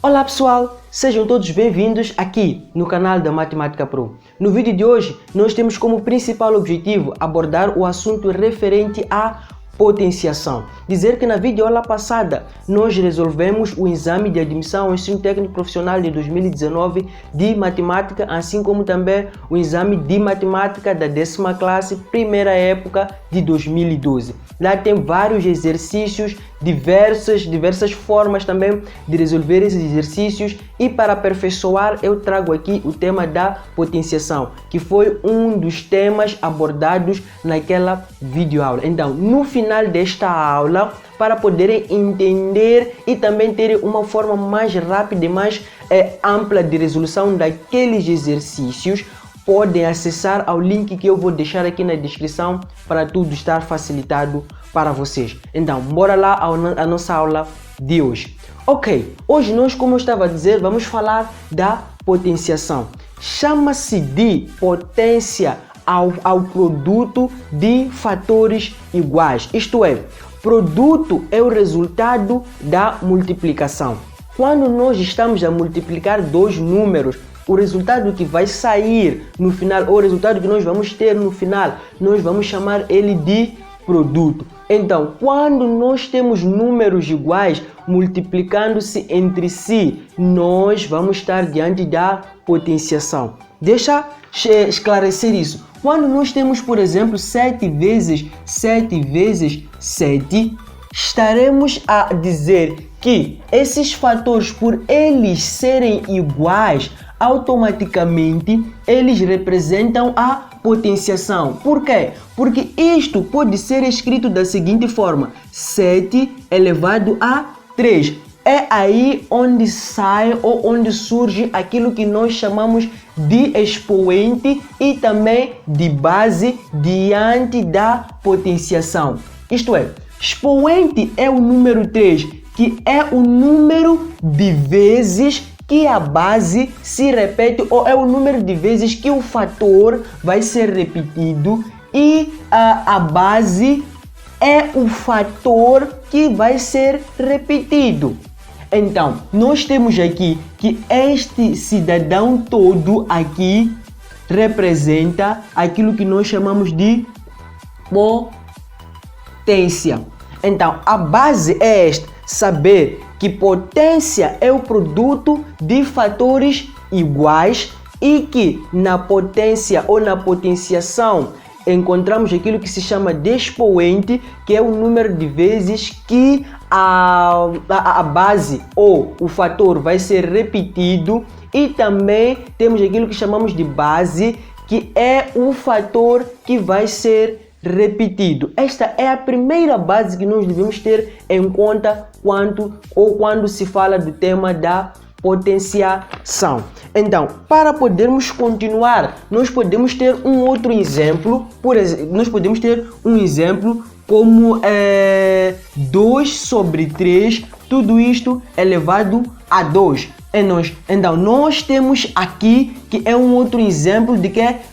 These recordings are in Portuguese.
Olá pessoal, sejam todos bem-vindos aqui no canal da Matemática Pro. No vídeo de hoje, nós temos como principal objetivo abordar o assunto referente à potenciação. Dizer que na videoaula passada nós resolvemos o exame de admissão ao ensino técnico profissional de 2019 de matemática, assim como também o exame de matemática da 10ª classe, primeira época de 2012. Lá tem vários exercícios, diversas formas também de resolver esses exercícios, e para aperfeiçoar eu trago aqui o tema da potenciação, que foi um dos temas abordados naquela videoaula. Então, no final desta aula, para poderem entender e também terem uma forma mais rápida e mais ampla de resolução daqueles exercícios, podem acessar ao link que eu vou deixar aqui na descrição para tudo estar facilitado para vocês. Então, bora lá à nossa aula de hoje. Ok, hoje nós, como eu estava a dizer, vamos falar da potenciação. Chama-se de potência ao produto de fatores iguais, isto é, produto é o resultado da multiplicação. Quando nós estamos a multiplicar dois números, o resultado que vai sair no final, ou o resultado que nós vamos ter no final, nós vamos chamar ele de produto. Então, quando nós temos números iguais multiplicando-se entre si, nós vamos estar diante da potenciação. Deixa esclarecer isso. Quando nós temos, por exemplo, 7 vezes 7, estaremos a dizer que esses fatores, por eles serem iguais, automaticamente eles representam a potenciação. Por quê? Porque isto pode ser escrito da seguinte forma: 7 elevado a 3. É aí onde sai ou onde surge aquilo que nós chamamos de expoente e também de base diante da potenciação. Isto é, expoente é o número 3, que é o número de vezes que a base se repete, ou é o número de vezes que o fator vai ser repetido, e a base é o fator que vai ser repetido. Então, nós temos aqui que este cidadão todo aqui representa aquilo que nós chamamos de potência. Então, a base é esta: saber que potência é o produto de fatores iguais e que na potência ou na potenciação encontramos aquilo que se chama de expoente, que é o número de vezes que a base ou o fator vai ser repetido, e também temos aquilo que chamamos de base, que é o fator que vai ser repetido. Esta é a primeira base que nós devemos ter em conta quando se fala do tema da potenciação. Então, para podermos continuar, nós podemos ter um outro exemplo. Por exemplo, nós podemos ter um exemplo como 2 sobre 3, tudo isto elevado a 2. Então, nós temos aqui que é um outro exemplo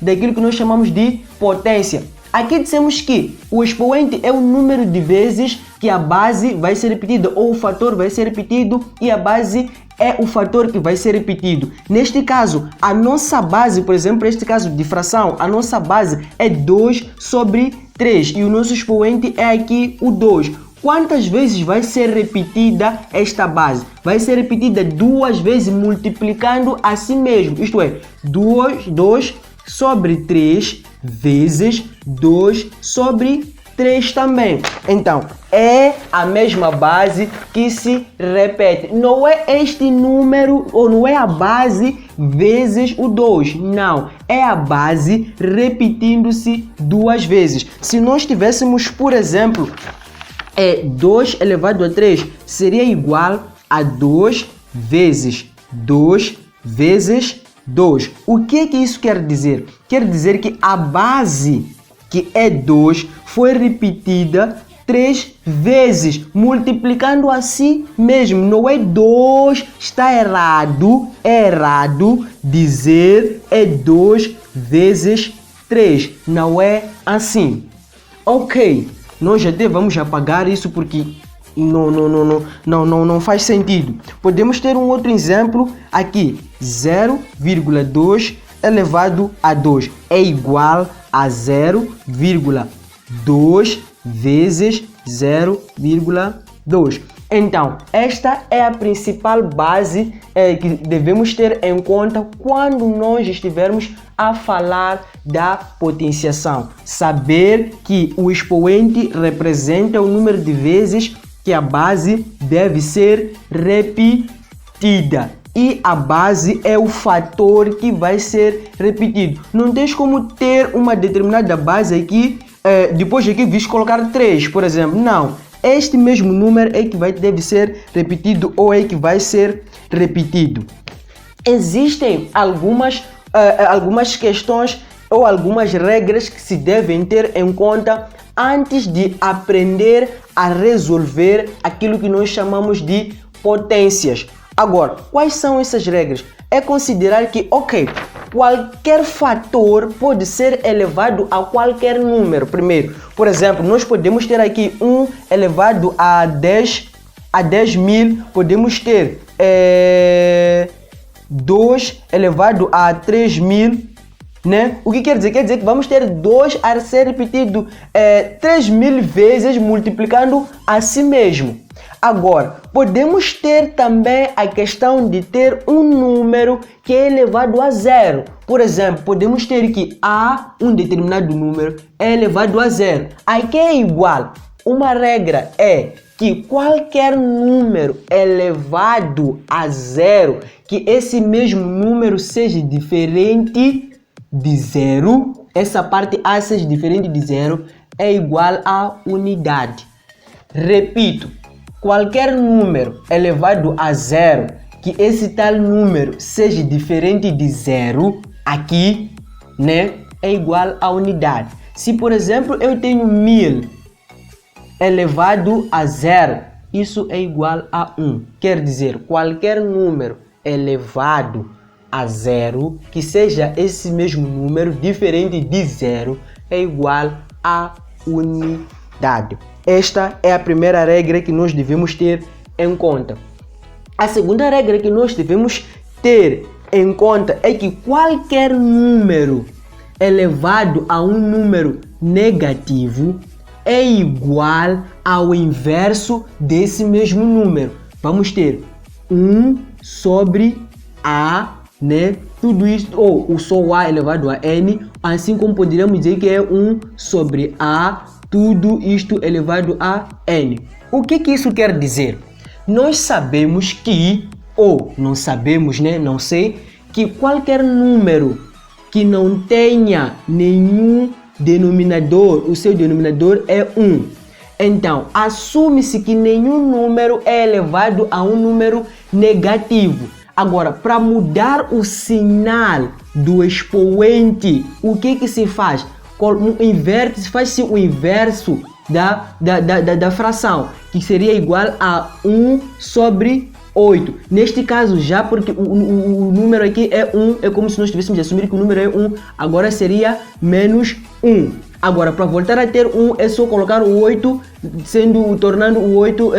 daquilo que nós chamamos de potência. Aqui dissemos que o expoente é o número de vezes que a base vai ser repetida, ou o fator vai ser repetido, e a base é o fator que vai ser repetido. Neste caso, a nossa base, por exemplo, neste caso de fração, a nossa base é 2 sobre 3 e o nosso expoente é aqui o 2. Quantas vezes vai ser repetida esta base? Vai ser repetida 2 vezes, multiplicando a si mesmo. Isto é, 2 sobre 3 vezes 2 sobre 3 também. Então, é a mesma base que se repete. Não é este número, ou não é a base vezes o 2. Não, é a base repetindo-se 2 vezes. Se nós tivéssemos, por exemplo, 2 elevado a 3 seria igual a 2 vezes 2 vezes 2. O que isso quer dizer? Quer dizer que a base, que é 2, foi repetida 3 vezes, multiplicando a si mesmo. Não é 2, está errado. É errado dizer é 2 vezes 3. Não é assim. Ok, nós até vamos apagar isso porque não faz sentido. Podemos ter um outro exemplo aqui. 0,2 elevado a 2 é igual a 0,2 vezes 0,2. Então, esta é a principal base que devemos ter em conta quando nós estivermos a falar da potenciação. Saber que o expoente representa o número de vezes que a base deve ser repetida. E a base é o fator que vai ser repetido. Não tens como ter uma determinada base aqui, depois aqui vis colocar 3, por exemplo. Não. Este mesmo número é que deve ser repetido ou é que vai ser repetido. Existem algumas questões ou algumas regras que se devem ter em conta antes de aprender a resolver aquilo que nós chamamos de potências. Agora, quais são essas regras? É considerar que, qualquer fator pode ser elevado a qualquer número. Primeiro, por exemplo, nós podemos ter aqui 1 elevado a 10.000, podemos ter 2 elevado a 3.000, né? O que quer dizer? Quer dizer que vamos ter 2 a ser repetido 3.000 vezes, multiplicando a si mesmo. Agora, podemos ter também a questão de ter um número que é elevado a 0. Por exemplo, podemos ter que um determinado número é elevado a 0. Aqui é igual. Uma regra é que qualquer número elevado a 0, que esse mesmo número seja diferente de 0, essa parte A seja diferente de 0, é igual a unidade. Repito. Qualquer número elevado a 0, que esse tal número seja diferente de 0, aqui, né, é igual a unidade. Se, por exemplo, eu tenho 1000 elevado a 0, isso é igual a 1. Quer dizer, qualquer número elevado a 0, que seja esse mesmo número diferente de 0, é igual a unidade. Esta é a primeira regra que nós devemos ter em conta. A segunda regra que nós devemos ter em conta é que qualquer número elevado a um número negativo é igual ao inverso desse mesmo número. Vamos ter 1 sobre A, né? Tudo isso, ou só A elevado a N, assim como poderíamos dizer que é 1 sobre A, tudo isto elevado a N. O que isso quer dizer? Nós sabemos que, ou não sabemos, né? Não sei, que qualquer número que não tenha nenhum denominador, o seu denominador é 1. Então, assume-se que nenhum número é elevado a um número negativo. Agora, para mudar o sinal do expoente, o que se faz? Faz-se o inverso da fração, que seria igual a 1 sobre 8. Neste caso, já porque o número aqui é 1, é como se nós tivéssemos assumir que o número é 1, agora seria menos 1. Agora, para voltar a ter 1, é só colocar o 8, tornando o 8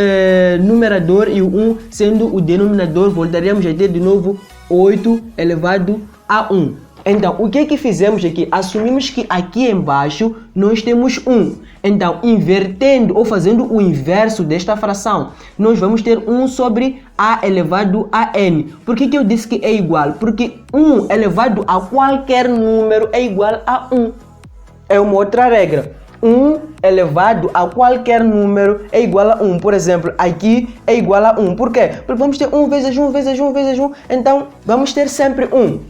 numerador e o 1 sendo o denominador, voltaríamos a ter de novo 8 elevado a 1. Então, o que fizemos aqui? Assumimos que aqui embaixo nós temos 1. Então, invertendo ou fazendo o inverso desta fração, nós vamos ter 1 sobre A elevado a N. Por que eu disse que é igual? Porque 1 elevado a qualquer número é igual a 1. É uma outra regra. 1 elevado a qualquer número é igual a 1. Por exemplo, aqui é igual a 1. Por quê? Porque vamos ter 1 vezes 1 vezes 1 vezes 1. Então, vamos ter sempre 1.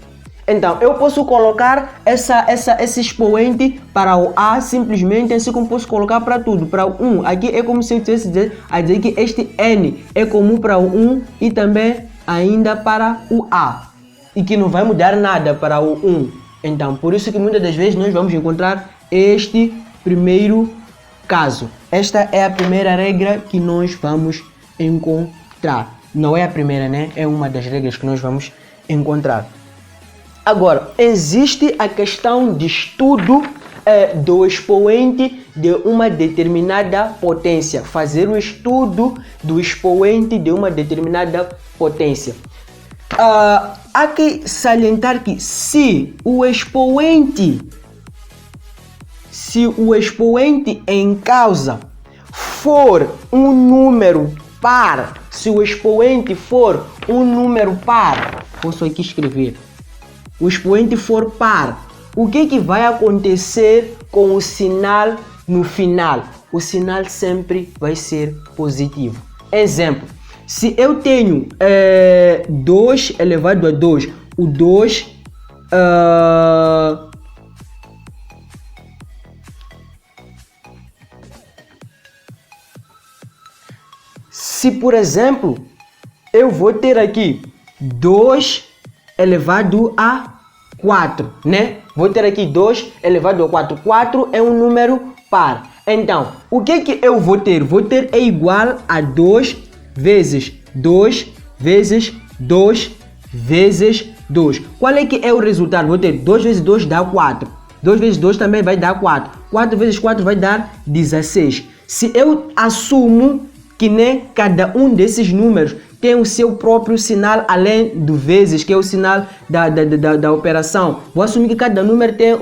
Então, eu posso colocar esse expoente para o A simplesmente, assim como posso colocar para tudo. Para o 1, aqui é como se eu tivesse a dizer que este N é comum para o 1 e também ainda para o A. E que não vai mudar nada para o 1. Então, por isso que muitas das vezes nós vamos encontrar este primeiro caso. Esta é a primeira regra que nós vamos encontrar. Não é a primeira, né? É uma das regras que nós vamos encontrar. Agora, existe a questão de estudo do expoente de uma determinada potência. Fazer o estudo do expoente de uma determinada potência. Há que salientar que se o expoente em causa for um número par, se o expoente for um número par, posso aqui escrever, o expoente for par, o que vai acontecer com o sinal no final? O sinal sempre vai ser positivo. Exemplo, se eu tenho 2 elevado a 2, o 2 se, por exemplo, eu vou ter aqui 2 elevado a 4, né? Vou ter aqui 2 elevado a 4. 4 é um número par. Então, o que eu vou ter? Vou ter é igual a 2 vezes 2 vezes 2 vezes 2. Qual é que é o resultado? Vou ter 2 vezes 2 dá 4. 2 vezes 2 também vai dar 4. 4 vezes 4 vai dar 16. Se eu assumo que nem cada um desses números tem o seu próprio sinal além do vezes, que é o sinal da operação. Vou assumir que cada número tem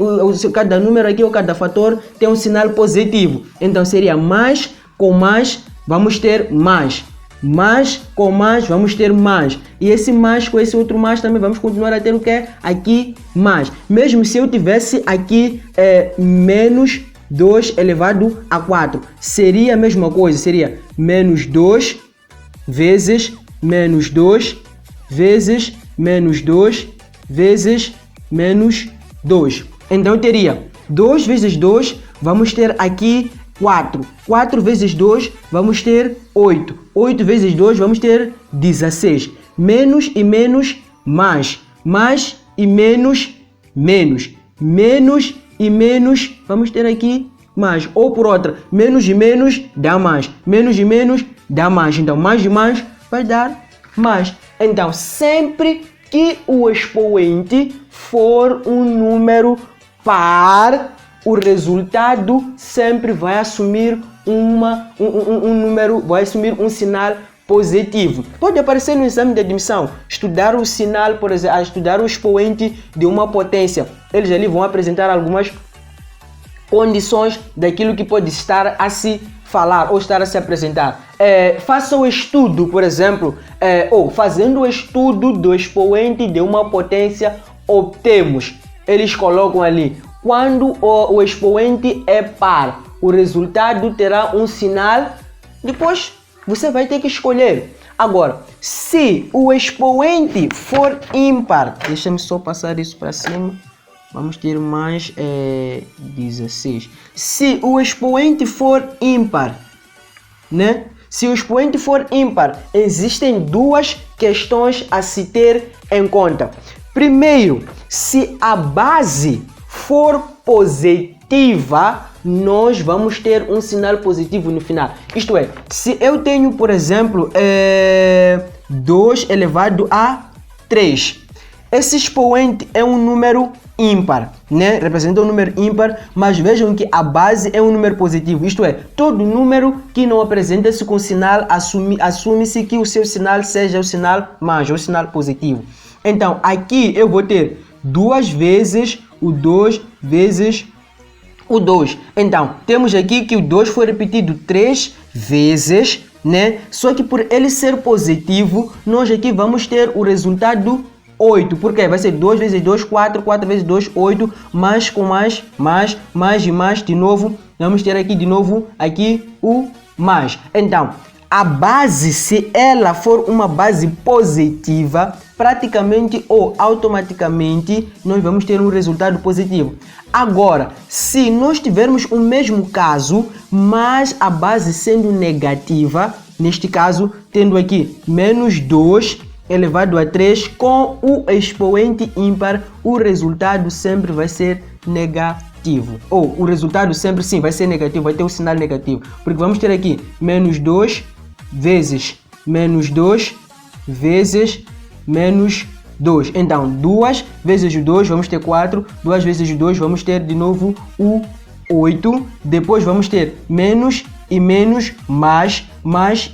cada número aqui ou cada fator tem um sinal positivo. Então seria mais com mais, vamos ter mais. Mais com mais, vamos ter mais. E esse mais com esse outro mais também vamos continuar a ter o que? Aqui mais. Mesmo se eu tivesse aqui menos 2 elevado a 4, seria a mesma coisa, seria menos 2 vezes menos 2 vezes menos 2 vezes menos 2. Então eu teria 2 vezes 2, vamos ter aqui 4. 4 vezes 2, vamos ter 8. 8 vezes 2, vamos ter 16. Menos e menos, mais. Mais e menos, menos. Menos e menos, vamos ter aqui mais. Ou por outra, menos e menos dá mais. Menos e menos dá mais. Então, mais e mais vai dar mais. Então, sempre que o expoente for um número par, o resultado sempre vai assumir um número, vai assumir um sinal positivo. Pode aparecer no exame de admissão, estudar o sinal, por exemplo, estudar o expoente de uma potência. Eles ali vão apresentar algumas condições daquilo que pode estar a se falar ou estar a se apresentar. Faça o estudo, por exemplo, ou fazendo o estudo do expoente de uma potência, obtemos, eles colocam ali, quando o expoente é par, o resultado terá um sinal, depois você vai ter que escolher. Agora, se o expoente for ímpar, deixa-me só passar isso para cima, vamos ter mais 16. Se o expoente for ímpar, né? Se o expoente for ímpar, existem duas questões a se ter em conta. Primeiro, se a base for positiva, nós vamos ter um sinal positivo no final. Isto é, se eu tenho, por exemplo, 2 elevado a 3, esse expoente é um número ímpar, né? Representa um número ímpar, mas vejam que a base é um número positivo. Isto é, todo número que não apresenta-se com sinal, assume-se que o seu sinal seja o sinal mais, ou o sinal positivo. Então, aqui eu vou ter 2 vezes o 2 vezes o 2. Então, temos aqui que o 2 foi repetido 3 vezes, né? Só que por ele ser positivo, nós aqui vamos ter o resultado 8. Por quê? Vai ser 2 vezes 2, 4, 4 vezes 2, 8, mais com mais, mais e mais, de novo, vamos ter aqui de novo, aqui o mais. Então, a base, se ela for uma base positiva, praticamente ou automaticamente, nós vamos ter um resultado positivo. Agora, se nós tivermos o mesmo caso, mas a base sendo negativa, neste caso, tendo aqui menos 2 elevado a 3 com o expoente ímpar, o resultado sempre vai ser negativo. Ou o resultado sempre sim vai ser negativo, vai ter o sinal negativo. Porque vamos ter aqui menos 2 vezes menos 2 vezes menos 2. Então, 2 vezes o 2, vamos ter 4. 2 vezes o 2, vamos ter de novo o 8. Depois vamos ter menos e menos, mais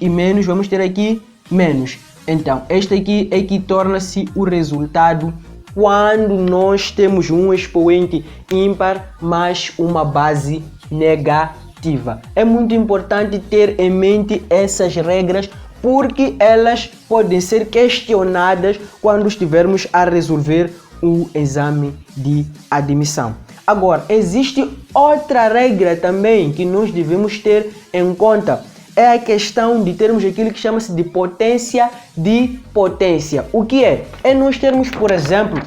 e menos, vamos ter aqui menos. Então, este aqui é que torna-se o resultado quando nós temos um expoente ímpar mais uma base negativa. É muito importante ter em mente essas regras porque elas podem ser questionadas quando estivermos a resolver o exame de admissão. Agora, existe outra regra também que nós devemos ter em conta. É a questão de termos aquilo que chama-se de potência de potência. O que é? É nós termos, por exemplo,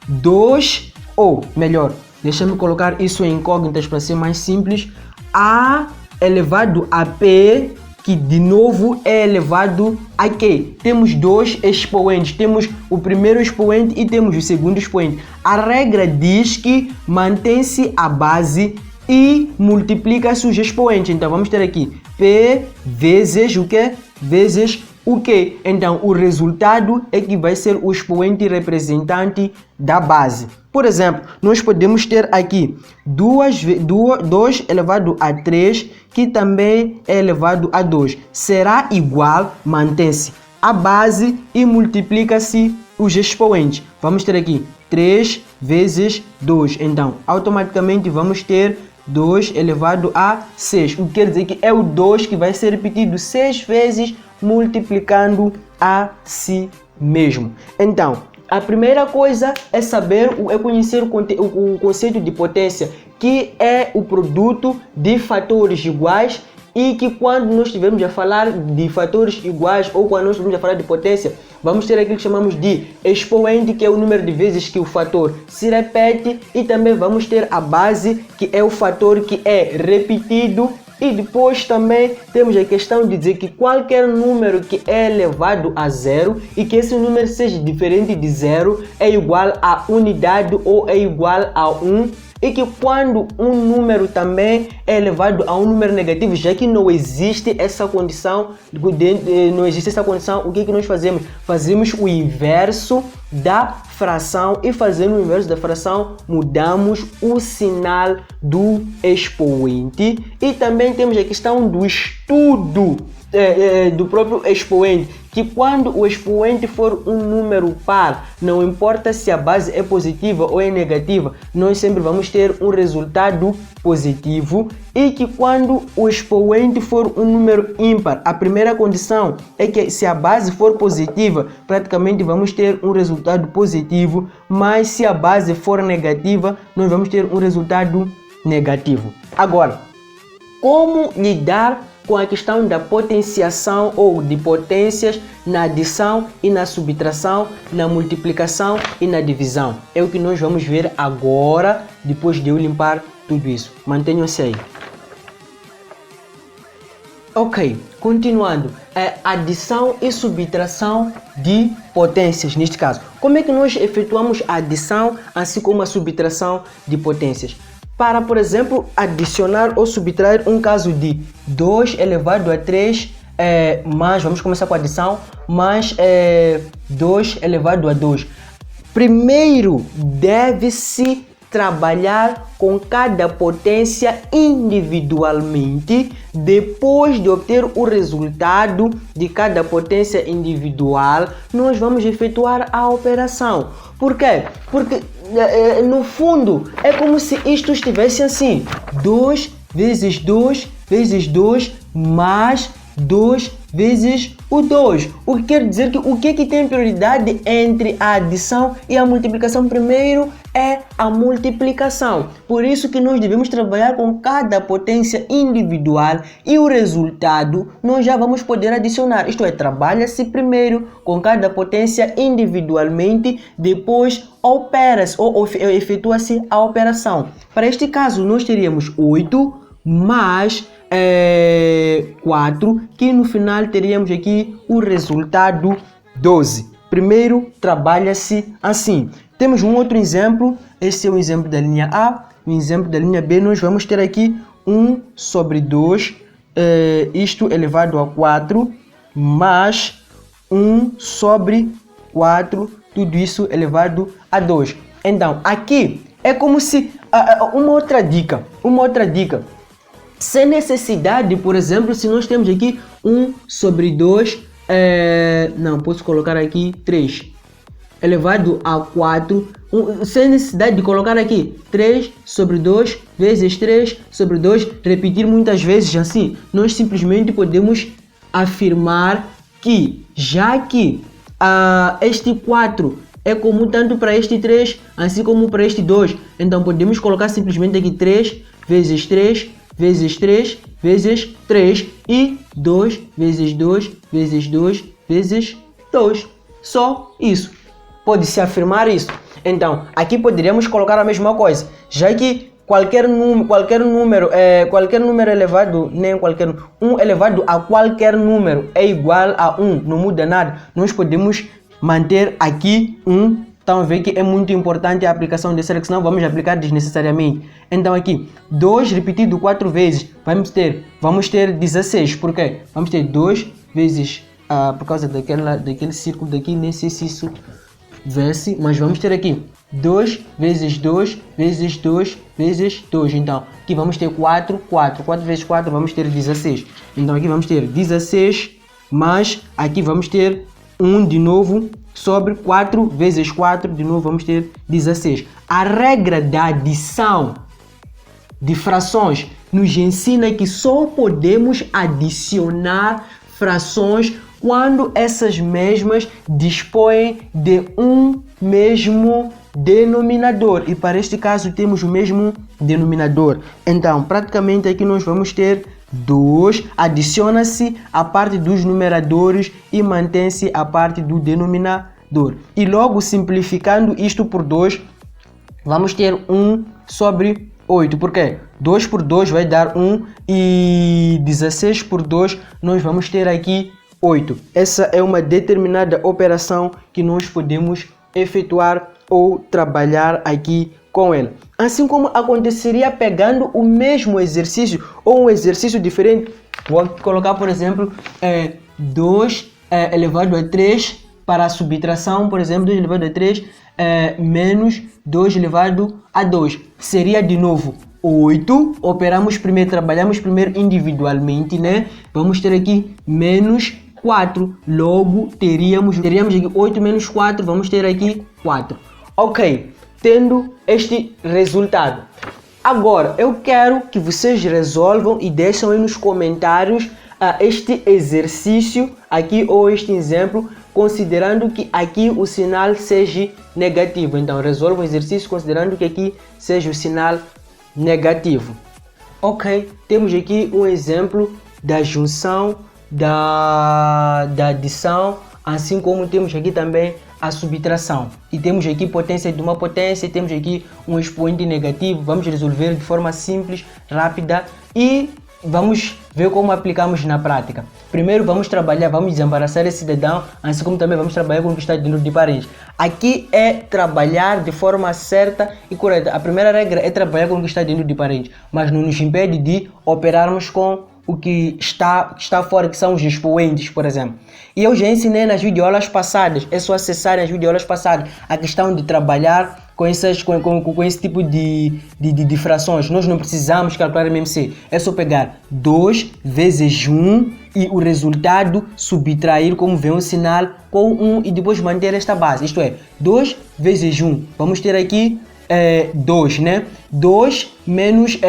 2, ou melhor, deixa-me colocar isso em incógnitas para ser mais simples, A elevado a P, que de novo é elevado a Q. Temos dois expoentes, temos o primeiro expoente e temos o segundo expoente. A regra diz que mantém-se a base e multiplica-se os expoentes. Então vamos ter aqui P vezes o que? Vezes o que? Então o resultado é que vai ser o expoente representante da base. Por exemplo, nós podemos ter aqui 2 elevado a 3, que também é elevado a 2. Será igual, mantém-se a base e multiplica-se os expoentes. Vamos ter aqui 3 vezes 2. Então, automaticamente vamos ter 2 elevado a 6. O que quer dizer que é o 2 que vai ser repetido 6 vezes, multiplicando a si mesmo. Então, a primeira coisa é saber, é conhecer o conceito de potência, que é o produto de fatores iguais, e que quando nós estivermos a falar de fatores iguais ou quando nós estivermos a falar de potência, vamos ter aquilo que chamamos de expoente, que é o número de vezes que o fator se repete, e também vamos ter a base, que é o fator que é repetido. E depois também temos a questão de dizer que qualquer número que é elevado a zero e que esse número seja diferente de zero é igual a unidade ou é igual a 1. E que quando um número também é elevado a um número negativo, já que não existe essa condição, o que nós fazemos? Fazemos o inverso da fração, e fazendo o inverso da fração, mudamos o sinal do expoente. E também temos a questão do estudo do próprio expoente, que quando o expoente for um número par, não importa se a base é positiva ou é negativa, nós sempre vamos ter um resultado positivo. E que quando o expoente for um número ímpar, a primeira condição é que se a base for positiva, praticamente vamos ter um resultado positivo, mas se a base for negativa, nós vamos ter um resultado negativo. Agora, como lidar com a questão da potenciação ou de potências na adição e na subtração, na multiplicação e na divisão? É o que nós vamos ver agora, depois de eu limpar tudo isso. Mantenham-se aí. Ok, continuando. Adição e subtração de potências, neste caso. Como é que nós efetuamos a adição, assim como a subtração de potências? Para, por exemplo, adicionar ou subtrair um caso de 2 elevado a 3, mais, vamos começar com a adição, mais 2 elevado a 2. Primeiro, deve-se trabalhar com cada potência individualmente. Depois de obter o resultado de cada potência individual, nós vamos efetuar a operação. Por quê? Porque no fundo é como se isto estivesse assim: 2 vezes 2 vezes 2 mais 2 vezes o 2. O que quer dizer que o que tem prioridade entre a adição e a multiplicação? Primeiro é a multiplicação. Por isso que nós devemos trabalhar com cada potência individual e o resultado nós já vamos poder adicionar. Isto é, trabalha-se primeiro com cada potência individualmente, depois opera-se ou efetua-se a operação. Para este caso, nós teríamos 8 mais 4, que no final teríamos aqui o resultado 12. Primeiro trabalha-se assim. Temos um outro exemplo, esse é o exemplo da linha A. No exemplo da linha B nós vamos ter aqui 1 sobre 2, isto elevado a 4, mais 1 sobre 4, tudo isso elevado a 2. Então, aqui é como se... uma outra dica. Sem necessidade, por exemplo, se nós temos aqui 1 sobre 2, não, posso colocar aqui 3 elevado a 4, sem necessidade de colocar aqui 3 sobre 2 vezes 3 sobre 2, repetir muitas vezes assim. Nós simplesmente podemos afirmar que, já que este 4 é comum tanto para este 3, assim como para este 2, então podemos colocar simplesmente aqui 3 vezes 3 vezes 3 vezes 3 e 2 vezes 2 vezes 2 vezes 2. Só isso. Pode-se afirmar isso. Então, aqui poderíamos colocar a mesma coisa, já que qualquer número elevado, nem qualquer 1 elevado a qualquer número é igual a 1, não muda nada. Nós podemos manter aqui 1. Então, vê que é muito importante a aplicação desse, que senão vamos aplicar desnecessariamente. Então, aqui 2 repetido 4 vezes, vamos ter 16. Por quê? Vamos ter 2 vezes, por causa daquele círculo daqui, nem sei se isso vê-se, mas vamos ter aqui 2 vezes 2 vezes 2 vezes 2. Então, aqui vamos ter 4 vezes 4, vamos ter 16. Então, aqui vamos ter 16, mas aqui vamos ter 1 de novo, sobre 4 vezes 4, de novo vamos ter 16. A regra da adição de frações nos ensina que só podemos adicionar frações quando essas mesmas dispõem de um mesmo denominador. E para este caso temos o mesmo denominador. Então, praticamente aqui nós vamos ter 2, adiciona-se a parte dos numeradores e mantém-se a parte do denominador. E logo simplificando isto por 2, vamos ter 1 sobre 8. Por quê? 2 por 2 vai dar 1 e 16 por 2 nós vamos ter aqui 8. Essa é uma determinada operação que nós podemos efetuar ou trabalhar aqui com ela. Assim como aconteceria pegando o mesmo exercício ou um exercício diferente, vou colocar, por exemplo, 2 elevado a 3 para a subtração, por exemplo, 2 elevado a 3 menos 2 elevado a 2. Seria de novo 8, trabalhamos primeiro individualmente, né? Vamos ter aqui menos 4, logo teríamos aqui 8 menos 4, vamos ter aqui 4. Ok, tendo este resultado. Agora, eu quero que vocês resolvam e deixem aí nos comentários este exercício aqui ou este exemplo, considerando que aqui o sinal seja negativo. Então, resolva o exercício considerando que aqui seja o sinal negativo. Ok, temos aqui um exemplo da junção, da adição, assim como temos aqui também a subtração. E temos aqui potência de uma potência, temos aqui um expoente negativo. Vamos resolver de forma simples, rápida e vamos ver como aplicamos na prática. Primeiro vamos desembaraçar esse dedão, assim como também vamos trabalhar com o que está dentro de parênteses. Aqui é trabalhar de forma certa e correta. A primeira regra é trabalhar com o que está dentro de parênteses, mas não nos impede de operarmos com o que está fora, que são os expoentes, por exemplo. E eu já ensinei nas videoaulas passadas, é só acessarem as videoaulas passadas, a questão de trabalhar com esse tipo de frações. Nós não precisamos calcular MMC, é só pegar 2 vezes 1 e o resultado subtrair, como vê um sinal, com 1 e depois manter esta base, isto é, 2 vezes 1, vamos ter aqui 2, né? 2 menos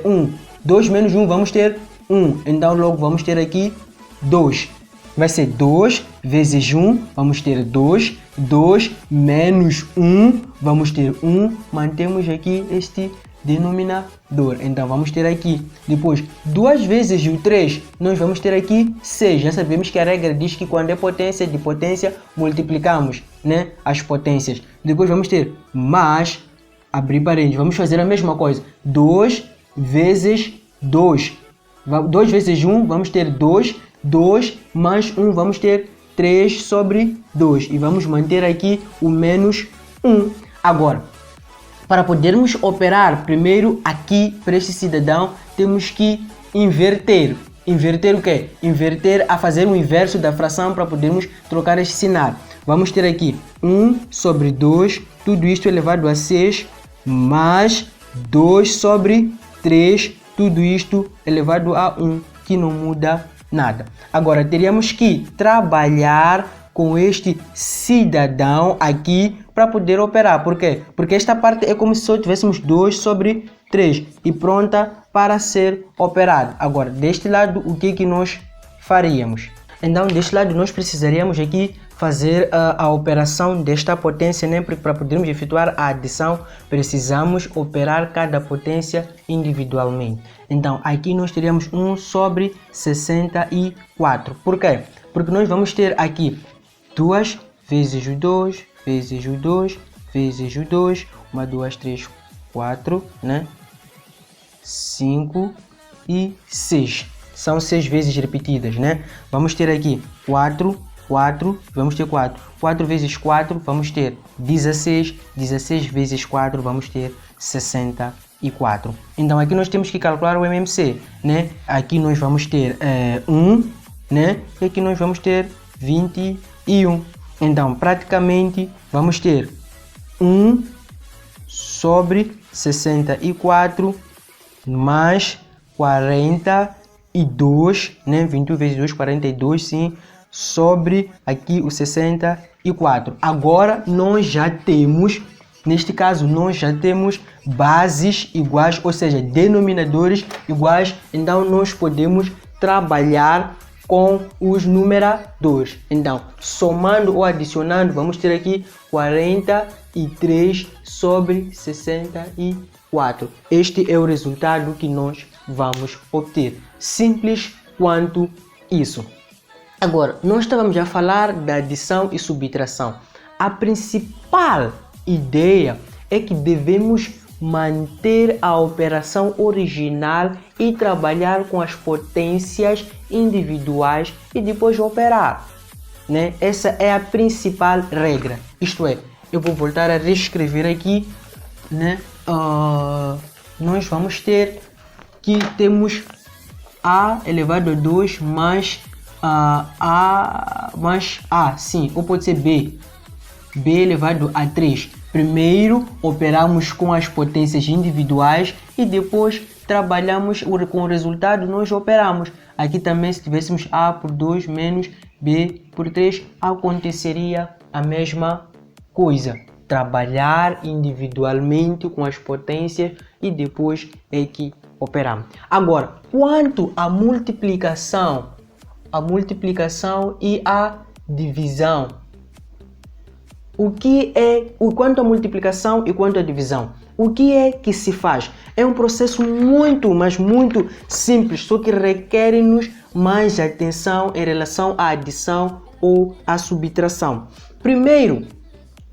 1. 2 menos 1, vamos ter 1. Então, logo vamos ter aqui 2. Vai ser 2 vezes 1, vamos ter 2. 2 menos 1, vamos ter 1. Mantemos aqui este denominador. Então, vamos ter aqui. Depois, 2 vezes o 3, nós vamos ter aqui 6. Já sabemos que a regra diz que quando é potência de potência, multiplicamos, né, as potências. Depois, vamos ter mais, abrir parênteses. Vamos fazer a mesma coisa. 2 vezes 2. 2 vezes 1, vamos ter 2. 2 mais 1, vamos ter 3 sobre 2. E vamos manter aqui o menos 1. Agora, para podermos operar primeiro aqui para este cidadão, temos que inverter. inverter o quê? Inverter a fazer o inverso da fração para podermos trocar este sinal. Vamos ter aqui 1 sobre 2, tudo isto elevado a 6, mais 2 sobre 3, tudo isto elevado a 1, que não muda nada. Agora, teríamos que trabalhar com este cidadão aqui para poder operar. Por quê? Porque esta parte é como se só tivéssemos 2 sobre 3 e pronta para ser operado. Agora, deste lado, o que nós faríamos? Então, deste lado, nós precisaríamos aqui fazer a operação desta potência, né? Porque para podermos efetuar a adição, precisamos operar cada potência individualmente. Então, aqui nós teríamos 1 sobre 64. Por quê? Porque nós vamos ter aqui 2 vezes o 2, vezes o 2, vezes o 2, 1, 2, 3, 4, né? 5 e 6. São 6 vezes repetidas, né? Vamos ter aqui 4, 4, vamos ter 4. 4 vezes 4, vamos ter 16. 16 vezes 4, vamos ter 64. Então, aqui nós temos que calcular o MMC, né? Aqui nós vamos ter 1, né? E aqui nós vamos ter 21. Então, praticamente, vamos ter 1 sobre 64 mais 42, né? 21 vezes 2, 42, sim, sobre aqui o 64. Agora, nós já temos, neste caso, nós já temos bases iguais, ou seja, denominadores iguais. Então, nós podemos trabalhar com os numeradores. Então, somando ou adicionando, vamos ter aqui 43 sobre 64. Este é o resultado que nós vamos obter. Simples quanto isso. Agora, nós estávamos a falar da adição e subtração. A principal ideia é que devemos manter a operação original e trabalhar com as potências individuais e depois operar, né? Essa é a principal regra. Isto é, eu vou voltar a reescrever aqui, né? Nós vamos ter que temos A elevado a 2 mais A mais A, sim, ou pode ser B elevado a 3. Primeiro operamos com as potências individuais e depois trabalhamos com o resultado, nós operamos. Aqui também, se tivéssemos A por 2 menos B por 3, aconteceria a mesma coisa. Trabalhar individualmente com as potências e depois é que operamos. Agora, quanto à multiplicação e a divisão, quanto à multiplicação e quanto à divisão, o que é que se faz? É um processo muito, mas muito simples, só que requer-nos mais atenção em relação à adição ou à subtração. Primeiro,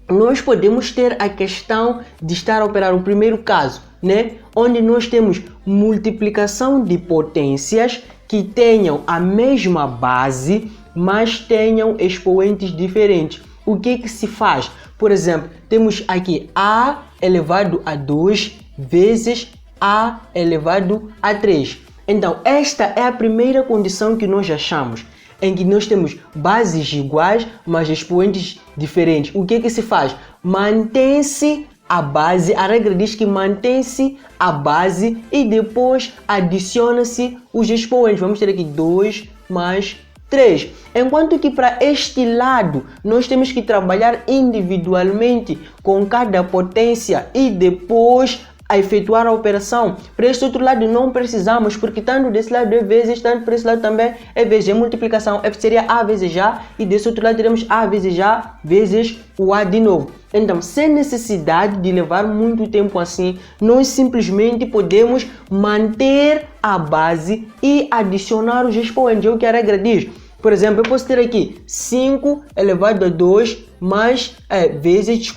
nós podemos ter a questão de estar a operar o primeiro caso, né? Onde nós temos multiplicação de potências que tenham a mesma base, mas tenham expoentes diferentes. O que se faz? Por exemplo, temos aqui A elevado a 2 vezes A elevado a 3. Então, esta é a primeira condição que nós achamos, em que nós temos bases iguais, mas expoentes diferentes. O que se faz? Mantém-se a base, a regra diz que mantém-se a base e depois adiciona-se os expoentes. Vamos ter aqui 2 mais 3. Enquanto que para este lado nós temos que trabalhar individualmente com cada potência e depois a efetuar a operação. Para este outro lado não precisamos, porque tanto desse lado é vezes, tanto para esse lado também é vezes. É multiplicação, seria A vezes A, e desse outro lado teremos A vezes A vezes o A de novo. Então, sem necessidade de levar muito tempo assim, nós simplesmente podemos manter a base e adicionar os expoentes. É o que a regra diz. Por exemplo, eu posso ter aqui 5 elevado a 2 mais, vezes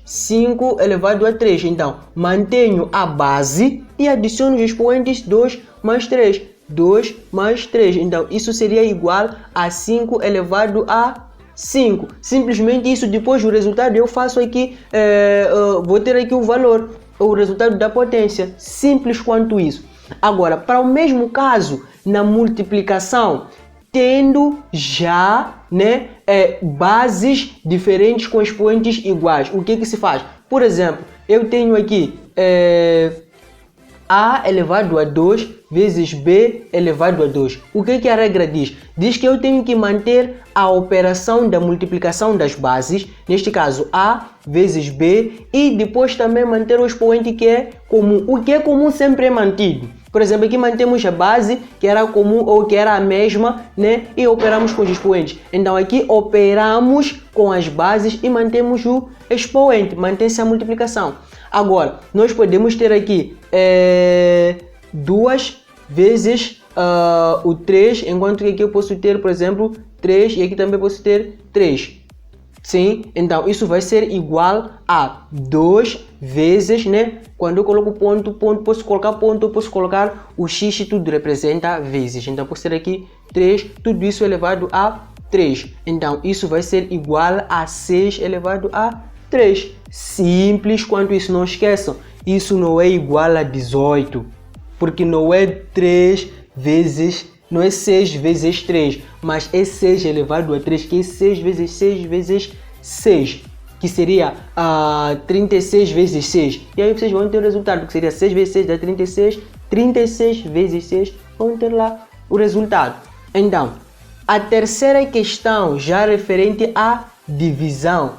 5 elevado a 3. Então, mantenho a base e adiciono os expoentes 2 mais 3. 2 mais 3. Então, isso seria igual a 5 elevado a 5. Simplesmente isso. Depois o resultado eu faço aqui, vou ter aqui o valor, o resultado da potência. Simples quanto isso. Agora, para o mesmo caso, na multiplicação, tendo já, né, bases diferentes com expoentes iguais, o que se faz? Por exemplo, eu tenho aqui a elevado a 2 vezes b elevado a 2. O que a regra diz? Diz que eu tenho que manter a operação da multiplicação das bases, neste caso a vezes b, e depois também manter o expoente que é comum. O que é comum sempre é mantido. Por exemplo, aqui mantemos a base que era comum ou que era a mesma, né? E operamos com os expoentes. Então aqui operamos com as bases e mantemos o expoente, mantém-se a multiplicação. Agora, nós podemos ter aqui 2 vezes o 3, enquanto que aqui eu posso ter, por exemplo, 3 e aqui também posso ter 3. Sim, então isso vai ser igual a 2 vezes, né? Quando eu coloco ponto, posso colocar ponto, posso colocar o x e tudo representa vezes. Então, posso ter aqui 3, tudo isso elevado a 3. Então, isso vai ser igual a 6 elevado a 3. Simples quanto isso, não esqueçam. Isso não é igual a 18, porque não é 3 vezes, não é 6 vezes 3, mas é 6 elevado a 3, que é 6 vezes 6 vezes 6, que seria 36 vezes 6. E aí vocês vão ter o resultado, que seria 6 vezes 6 dá 36, 36 vezes 6, vão ter lá o resultado. Então, a terceira questão, já referente à divisão.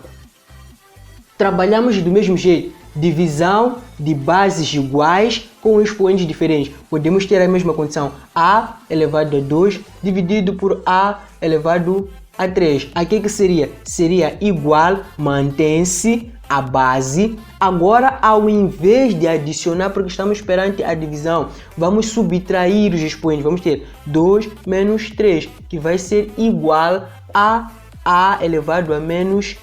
Trabalhamos do mesmo jeito, divisão de bases iguais com expoentes diferentes. Podemos ter a mesma condição, a elevado a 2 dividido por a elevado a 3. Aqui que seria? Seria igual, mantém-se a base. Agora, ao invés de adicionar, porque estamos perante a divisão, vamos subtrair os expoentes. Vamos ter 2 menos 3, que vai ser igual a elevado a menos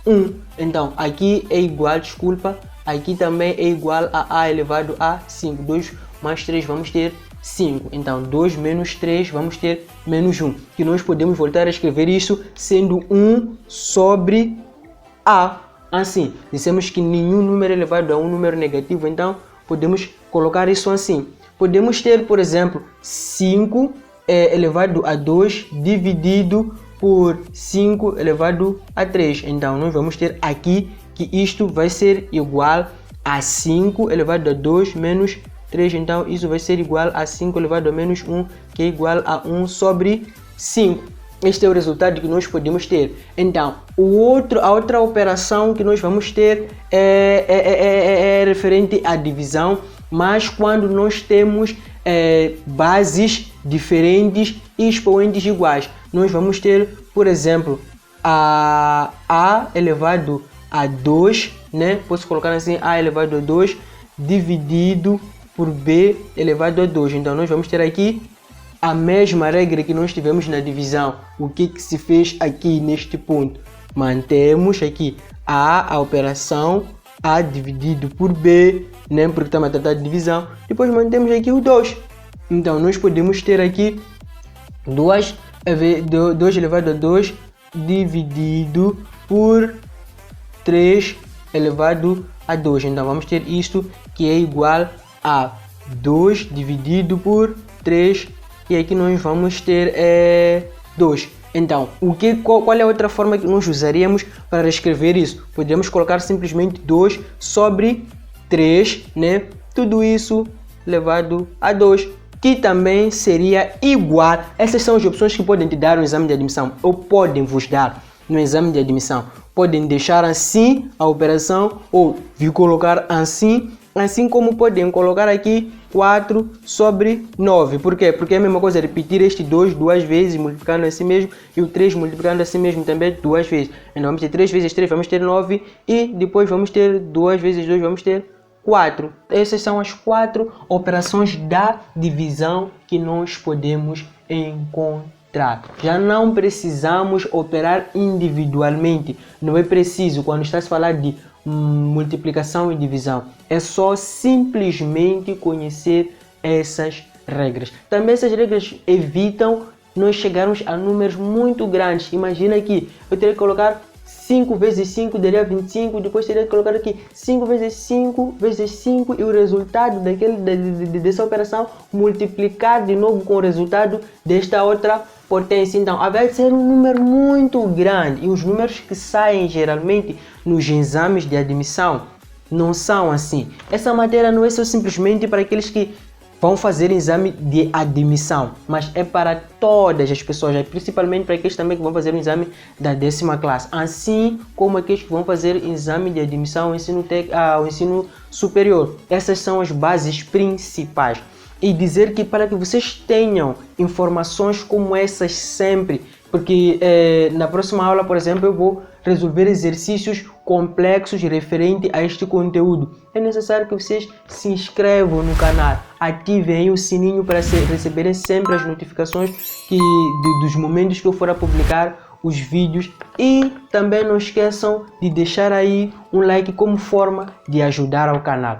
1. Então, aqui é igual, desculpa, aqui também é igual a elevado a 5. 2 mais 3, vamos ter 5. Então, 2 menos 3, vamos ter menos 1. Que nós podemos voltar a escrever isso sendo 1 sobre a. Assim, dissemos que nenhum número elevado a um número negativo, então podemos colocar isso assim. Podemos ter, por exemplo, 5 elevado a 2 dividido por 5 elevado a 3. Então, nós vamos ter aqui que isto vai ser igual a 5 elevado a 2 menos 3. Então, isso vai ser igual a 5 elevado a menos 1, que é igual a 1 sobre 5. Este é o resultado que nós podemos ter. Então, a outra operação que nós vamos ter é referente à divisão, mas quando nós temos bases diferentes e expoentes iguais. Nós vamos ter, por exemplo, a elevado a 2, né? Posso colocar assim, a elevado a 2 dividido por b elevado a 2. Então, nós vamos ter aqui a mesma regra que nós tivemos na divisão. O que se fez aqui neste ponto? Mantemos aqui a operação a dividido por b, né? Porque estamos a tratar de divisão. Depois mantemos aqui o 2. Então, nós podemos ter aqui 2 elevado a 2 dividido por 3 elevado a 2. Então, vamos ter isto que é igual a 2 dividido por 3. E aqui nós vamos ter 2. Então, qual é a outra forma que nós usaríamos para escrever isso? Poderíamos colocar simplesmente 2 sobre 3, né? Tudo isso elevado a 2, que também seria igual. Essas são as opções que podem te dar no exame de admissão, ou podem vos dar no exame de admissão. Podem deixar assim a operação, ou vir colocar assim como podem colocar aqui 4 sobre 9. Por quê? Porque é a mesma coisa, repetir este 2 duas vezes, multiplicando assim mesmo, e o 3 multiplicando assim mesmo também duas vezes. Então vamos ter 3 vezes 3, vamos ter 9, e depois vamos ter 2 vezes 2, vamos ter 4. Essas são as 4 operações da divisão que nós podemos encontrar. Já não precisamos operar individualmente. Não é preciso quando está se falar de multiplicação e divisão. É só simplesmente conhecer essas regras. Também essas regras evitam nós chegarmos a números muito grandes. Imagina que eu teria que colocar 5 vezes 5 daria 25, depois teria que colocar aqui 5 vezes 5 vezes 5 e o resultado dessa operação multiplicar de novo com o resultado desta outra potência. Então, vai ser um número muito grande e os números que saem geralmente nos exames de admissão não são assim. Essa matéria não é só simplesmente para aqueles que vão fazer exame de admissão, mas é para todas as pessoas, principalmente para aqueles também que vão fazer o exame da 10ª classe, assim como aqueles que vão fazer exame de admissão ao ensino superior. Essas são as bases principais. E dizer que para que vocês tenham informações como essas sempre, porque na próxima aula, por exemplo, eu vou resolver exercícios complexos referente a este conteúdo. É necessário que vocês se inscrevam no canal, ativem aí o sininho para receberem sempre as notificações dos momentos que eu for a publicar os vídeos, e também não esqueçam de deixar aí um like como forma de ajudar ao canal.